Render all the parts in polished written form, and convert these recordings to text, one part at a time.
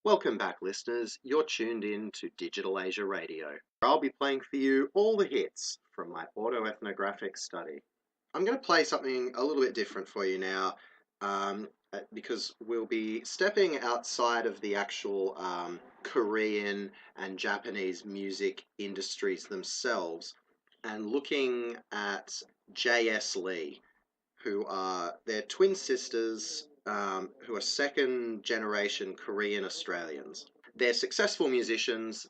Welcome back, listeners. You're tuned in to Digital Asia Radio. I'll be playing for you all the hits from my autoethnographic study. I'm going to play something a little bit different for you now because we'll be stepping outside of the actual Korean and Japanese music industries themselves and looking at Jayesslee, who are their twin sisters, who are second generation Korean Australians. They're successful musicians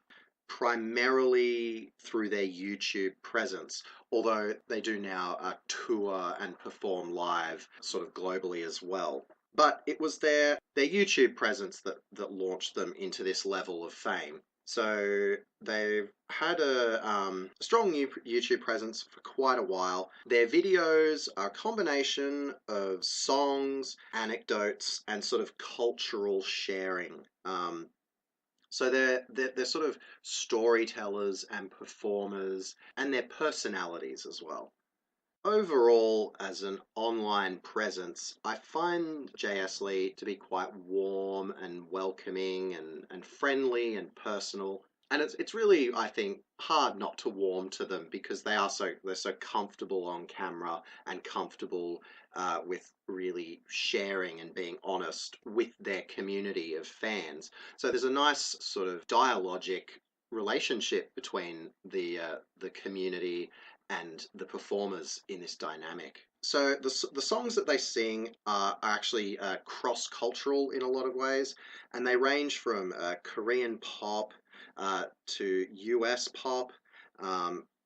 primarily through their YouTube presence, although they do now tour and perform live sort of globally as well. But it was their YouTube presence that launched them into this level of fame. So they've had a strong YouTube presence for quite a while. Their videos are a combination of songs, anecdotes, and sort of cultural sharing. So they're sort of storytellers and performers, and their personalities as well. Overall, as an online presence, I find Jayesslee to be quite warm and welcoming and friendly and personal. And it's really, I think, hard not to warm to them because they're so comfortable on camera and comfortable with really sharing and being honest with their community of fans. So there's a nice sort of dialogic relationship between the community and the performers in this dynamic. So the songs that they sing are actually cross-cultural in a lot of ways, and they range from Korean pop to US pop,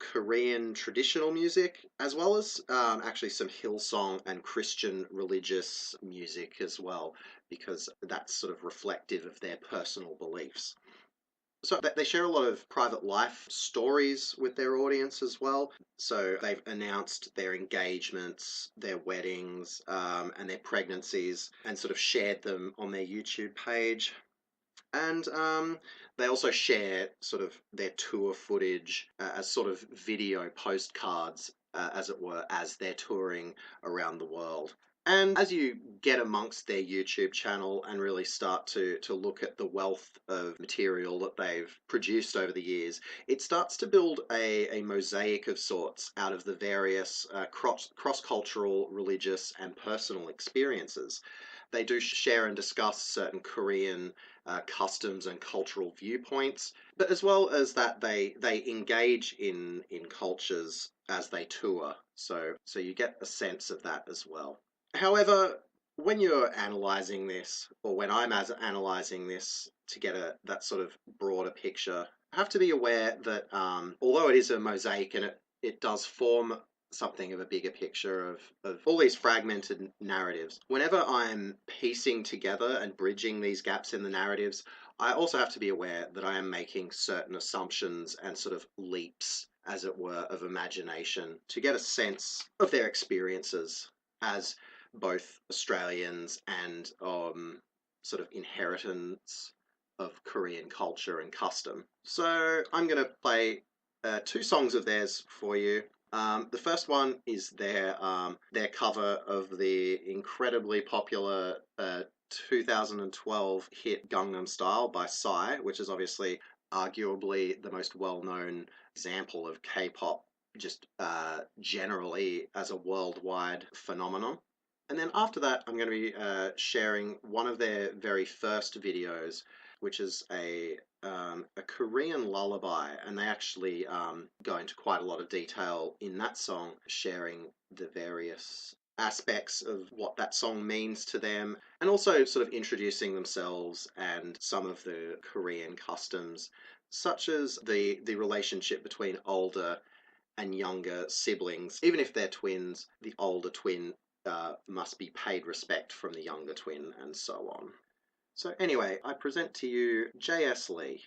Korean traditional music, as well as actually some Hillsong and Christian religious music as well, because that's sort of reflective of their personal beliefs. So they share a lot of private life stories with their audience as well. So they've announced their engagements, their weddings, and their pregnancies, and sort of shared them on their YouTube page. And they also share sort of their tour footage as sort of video postcards, as it were, as they're touring around the world. And as you get amongst their YouTube channel and really start to look at the wealth of material that they've produced over the years, it starts to build a mosaic of sorts out of the various cross-cultural, religious, and personal experiences. They do share and discuss certain Korean customs and cultural viewpoints, but as well as that, they engage in cultures as they tour. So you get a sense of that as well. However, when you're analyzing this, or when I'm analyzing this to get that sort of broader picture, I have to be aware that although it is a mosaic and it does form something of a bigger picture of all these fragmented narratives, whenever I'm piecing together and bridging these gaps in the narratives, I also have to be aware that I am making certain assumptions and sort of leaps, as it were, of imagination to get a sense of their experiences as both Australians and sort of inheritance of Korean culture and custom. So I'm going to play two songs of theirs for you. The first one is their cover of the incredibly popular 2012 hit Gangnam Style by Psy, which is obviously arguably the most well-known example of K-pop just generally as a worldwide phenomenon. And then after that, I'm going to be sharing one of their very first videos, which is a Korean lullaby, and they actually go into quite a lot of detail in that song, sharing the various aspects of what that song means to them, and also sort of introducing themselves and some of the Korean customs, such as the relationship between older and younger siblings. Even if they're twins, the older twin must be paid respect from the younger twin, and so on. So anyway, I present to you Jayesslee.